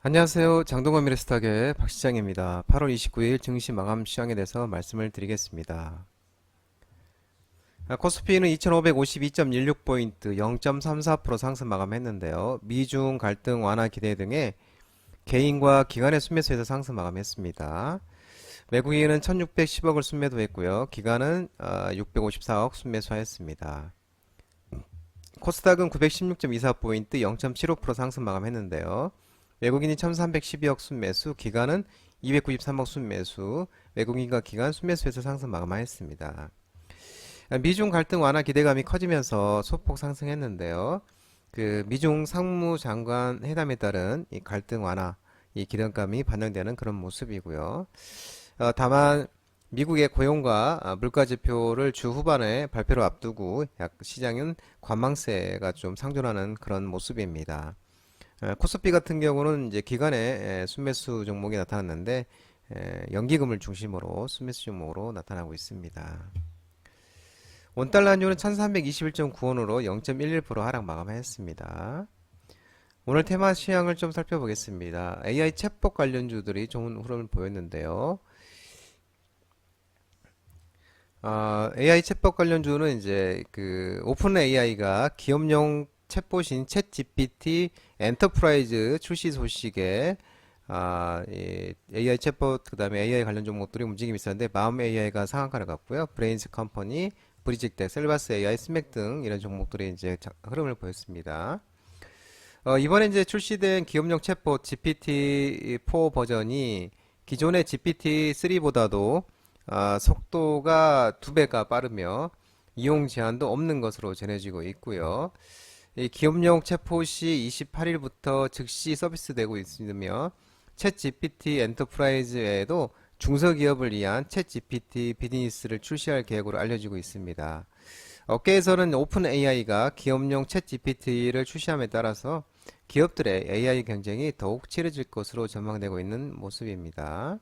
안녕하세요. 장동건 미래스탁의 박시장입니다. 8월 29일 증시 마감 시장에 대해서 말씀을 드리겠습니다. 코스피는 2552.16포인트 0.34% 상승 마감했는데요. 미중 갈등 완화 기대 등의 개인과 기관의 순매수에서 상승 마감했습니다. 외국인은 1610억을 순매도했고요. 기관은 654억 순매수하였습니다. 코스닥은 916.24포인트 0.75% 상승 마감했는데요. 외국인이 1312억 순매수, 기관은 293억 순매수, 외국인과 기관 순매수에서 상승 마감하였습니다. 미중 갈등 완화 기대감이 커지면서 소폭 상승했는데요. 그 미중 상무장관 회담에 따른 이 갈등 완화, 이 기대감이 반영되는 그런 모습이고요. 다만 미국의 고용과 물가 지표를 주 후반에 발표를 앞두고 시장은 관망세가 좀 상존하는 그런 모습입니다. 코스피 같은 경우는 이제 기관의 순매수 종목이 나타났는데 연기금을 중심으로 순매수 종목으로 나타나고 있습니다. 원달러 환율은 1321.9원으로 0.11% 하락 마감했습니다. 오늘 테마 시황을 좀 살펴보겠습니다. AI 챗봇 관련주들이 좋은 흐름을 보였는데요. AI 챗봇 관련주는 이제 그 오픈 AI가 기업용 챗봇인 챗 GPT 엔터프라이즈 출시 소식에 이 AI 챗봇 그다음에 AI 관련 종목들이 움직임이 있었는데 마음 AI가 상한가를 갔고요. 브레인스 컴퍼니, 브리직텍, 셀바스 AI, 스맥 등 이런 종목들이 이제 흐름을 보였습니다. 이번에 이제 출시된 기업용 챗봇 GPT-4 버전이 기존의 GPT-3보다도 속도가 2배가 빠르며 이용 제한도 없는 것으로 전해지고 있고요. 이 기업용 챗봇이 28일부터 즉시 서비스되고 있으며 챗 GPT 엔터프라이즈 외에도 중소기업을 위한 챗 GPT 비즈니스를 출시할 계획으로 알려지고 있습니다. 업계에서는 오픈 AI가 기업용 챗 GPT를 출시함에 따라서 기업들의 AI 경쟁이 더욱 치열해질 것으로 전망되고 있는 모습입니다.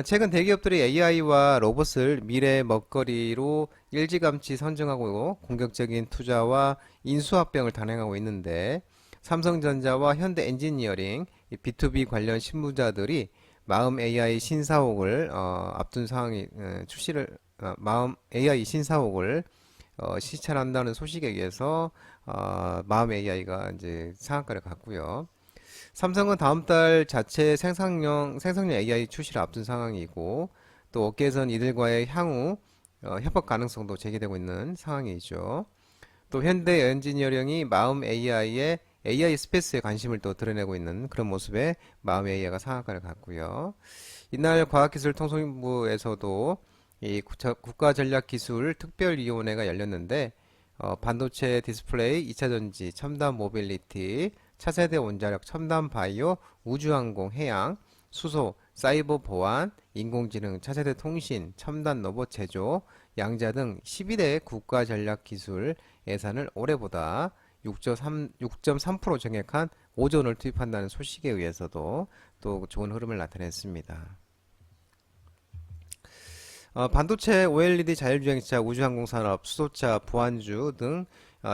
최근 대기업들이 AI와 로봇을 미래의 먹거리로 일찌감치 선정하고 공격적인 투자와 인수합병을 단행하고 있는데 삼성전자와 현대 엔지니어링 B2B 관련 신무자들이 마음 AI 신사옥을 앞둔 상황이 마음 AI 신사옥을 시찰한다는 소식에 의해서 마음 AI가 이제 상한가를 갔고요. 삼성은 다음 달 자체 생성용 AI 출시를 앞둔 상황이고 또 업계에서는 이들과의 향후 협업 가능성도 제기되고 있는 상황이죠. 또 현대 엔지니어링이 마음 AI의 AI 스페이스에 관심을 또 드러내고 있는 그런 모습에 마음 AI가 상한가를 갔고요. 이날 과학기술통상부에서도 이 국가전략기술 특별위원회가 열렸는데 반도체 디스플레이, 2차전지, 첨단 모빌리티, 차세대 원자력, 첨단 바이오, 우주항공, 해양, 수소, 사이버 보안, 인공지능, 차세대 통신, 첨단 로봇 제조, 양자 등 12대 국가전략기술 예산을 올해보다 6.3% 증액한 5조 원을 투입한다는 소식에 의해서도 또 좋은 흐름을 나타냈습니다. 반도체, OLED, 자율주행차, 우주항공산업, 수소차, 보안주 등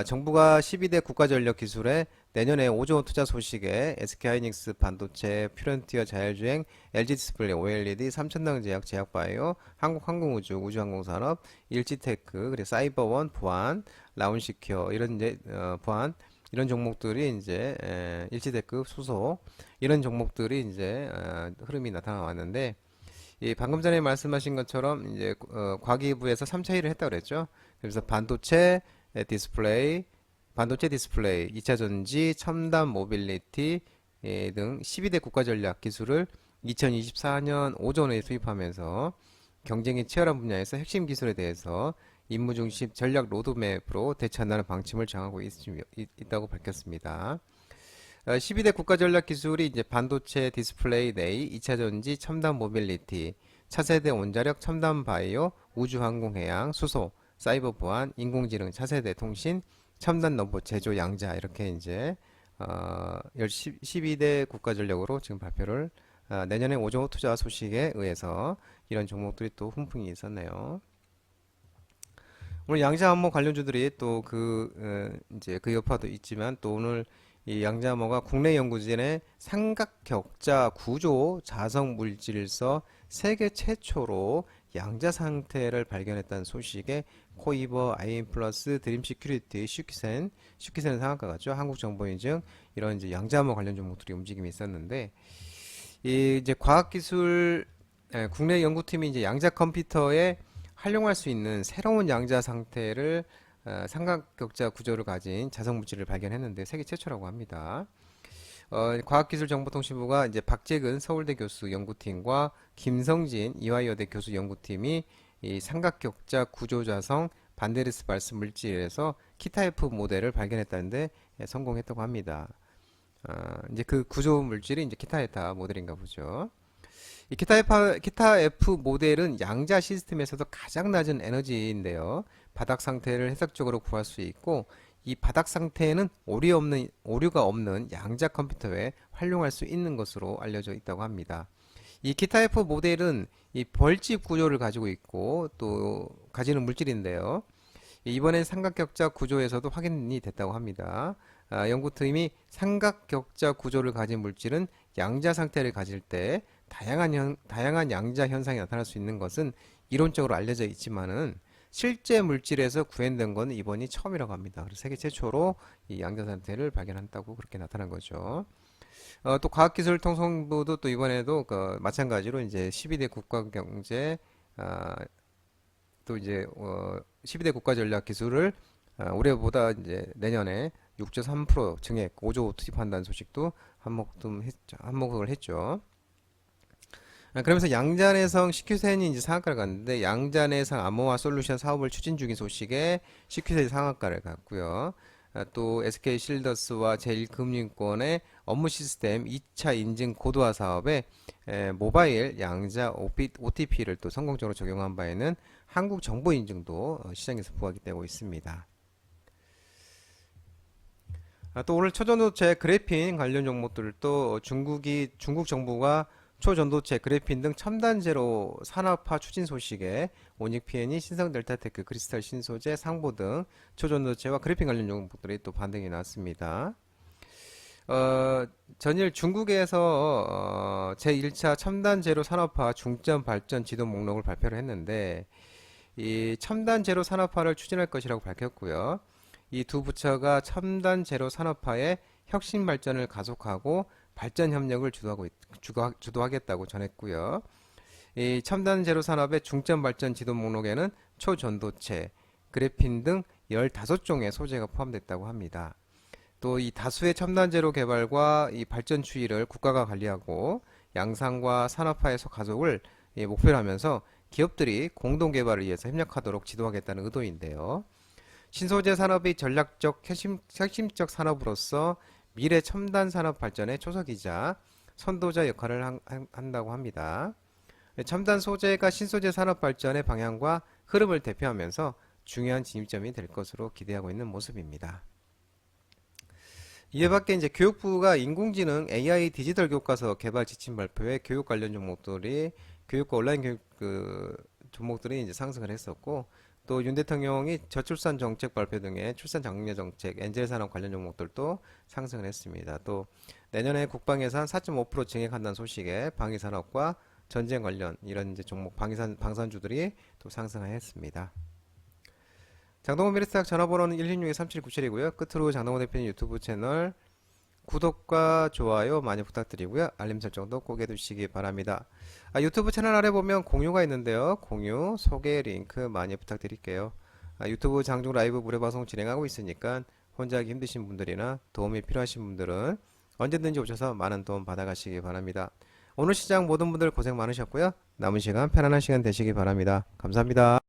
정부가 12대 국가전력기술에 내년에 5조 원 투자 소식에 SK하이닉스 반도체, 퓨런티어 자율주행, LG디스플레이, OLED, 삼천당 제약, 제약바이오, 한국항공우주, 우주항공산업, 일지테크, 그리고 사이버원, 보안, 라운시큐어 이런 이제 보안 이런 종목들이 이제 일지테크, 수소 이런 종목들이 이제 흐름이 나타나 왔는데 이 방금 전에 말씀하신 것처럼 이제 과기부에서 3차 일을 했다고 그랬죠. 그래서 반도체 디스플레이, 2차 전지, 첨단 모빌리티 등 12대 국가 전략 기술을 2024년 5조 원에 투입하면서 경쟁이 치열한 분야에서 핵심 기술에 대해서 임무 중심 전략 로드맵으로 대처한다는 방침을 정하고 있다고 밝혔습니다. 12대 국가 전략 기술이 이제 반도체 디스플레이 내의 2차 전지, 첨단 모빌리티, 차세대 원자력, 첨단 바이오, 우주 항공 해양, 수소, 사이버 보안, 인공지능, 차세대 통신, 첨단 로봇 제조 양자 이렇게 이제 12대 국가 전략으로 지금 발표를 내년에 5조 투자 소식에 의해서 이런 종목들이 또 훈풍이 있었네요. 오늘 양자 항목 관련주들이 또 그 이제 그 여파도 있지만 또 오늘 이 양자모가 국내 연구진의 삼각격자 구조 자성 물질에서 세계 최초로 양자 상태를 발견했다는 소식에 코이버, 아이엠플러스, 드림시큐리티, 슈키센 상한가 같죠. 한국정보인증 이런 이제 양자모 관련 종목들이 움직임이 있었는데 이 이제 과학기술 국내 연구팀이 이제 양자 컴퓨터에 활용할 수 있는 새로운 양자 상태를 삼각격자 구조를 가진 자성 물질을 발견했는데 세계 최초라고 합니다. 과학기술정보통신부가 이제 박재근 서울대 교수 연구팀과 김성진 이화여대 교수 연구팀이 이 삼각격자 구조자성 반데르스 발스 물질에서 키타F 모델을 발견했다는데 성공했다고 합니다. 이제 그 구조 물질이 이제 키타에타 모델인가 보죠. 이 키타F 모델은 양자 시스템에서도 가장 낮은 에너지인데요. 바닥 상태를 해석적으로 구할 수 있고 이 바닥 상태는 오류가 없는 양자 컴퓨터에 활용할 수 있는 것으로 알려져 있다고 합니다. 이 키타F 모델은 이 벌집 구조를 가지고 있고 또 가지는 물질인데요. 이번엔 삼각격자 구조에서도 확인이 됐다고 합니다. 연구팀이 삼각격자 구조를 가진 물질은 양자 상태를 가질 때 다양한 양자 현상이 나타날 수 있는 것은 이론적으로 알려져 있지만은 실제 물질에서 구현된 건 이번이 처음이라고 합니다. 그래서 세계 최초로 이 양자 상태를 발견한다고 그렇게 나타난 거죠. 또 과학기술통상부도 또 이번에도 마찬가지로 이제 12대 국가경제 또 이제 12대 국가전략 기술을 올해보다 이제 내년에 6.3% 증액 5조 투입한다는 소식도 한몫을 했죠. 그러면서 양자내성 CQ센이 이제 상한가를 갔는데 양자내성 암호화 솔루션 사업을 추진 중인 소식에 CQ센이 상한가를 갔고요. 또 SK실더스와 제1금융권의 업무 시스템 2차 인증 고도화 사업에 모바일 양자 OTP를 또 성공적으로 적용한 바에는 한국 정보 인증도 시장에서 부각이 되고 있습니다. 또 오늘 초전도체 그래핀 관련 종목들도 중국 정부가 초전도체 그래핀 등 첨단 제로 산업화 추진 소식에 오닉PN이 신성델타테크 크리스탈 신소재 상보 등 초전도체와 그래핀 관련 종목들이 또 반등이 났습니다. 전일 중국에서 제1차 첨단 제로 산업화 중점 발전 지도 목록을 발표를 했는데 이 첨단 제로 산업화를 추진할 것이라고 밝혔고요. 이 두 부처가 첨단 제로 산업화의 혁신 발전을 가속하고 발전 협력을 주도하겠다고 전했고요. 이 첨단 제로 산업의 중점 발전 지도 목록에는 초전도체, 그래핀 등 15종의 소재가 포함됐다고 합니다. 또 이 다수의 첨단 제로 개발과 이 발전 추이를 국가가 관리하고 양산과 산업화에서 가속을 목표로 하면서 기업들이 공동 개발을 위해서 협력하도록 지도하겠다는 의도인데요. 신소재 산업이 전략적 핵심적 산업으로서 미래 첨단 산업 발전의 초석이자 선도자 역할을 한다고 합니다. 첨단 소재가 신소재 산업 발전의 방향과 흐름을 대표하면서 중요한 진입점이 될 것으로 기대하고 있는 모습입니다. 이에 밖에 이제 교육부가 인공지능 AI 디지털 교과서 개발 지침 발표에 교육 관련 종목들이 교육과 온라인 교육 종목들이 이제 상승을 했었고 또 윤 대통령이 저출산 정책 발표 등의 출산 장려 정책, 엔젤 산업 관련 종목들도 상승을 했습니다. 또 내년에 국방 예산 4.5% 증액한다는 소식에 방위 산업과 전쟁 관련 이런 이제 종목 방산주들이 또 상승했습니다. 장동건 미래스탁 전화번호는 166-3797이고요. 끝으로 장동건 대표님 유튜브 채널 구독과 좋아요 많이 부탁드리고요. 알림 설정도 꼭 해두시기 바랍니다. 유튜브 채널 아래 보면 공유가 있는데요. 공유, 소개 링크 많이 부탁드릴게요. 유튜브 장중 라이브 무료 방송 진행하고 있으니까 혼자 하기 힘드신 분들이나 도움이 필요하신 분들은 언제든지 오셔서 많은 도움 받아가시기 바랍니다. 오늘 시장 모든 분들 고생 많으셨고요. 남은 시간 편안한 시간 되시기 바랍니다. 감사합니다.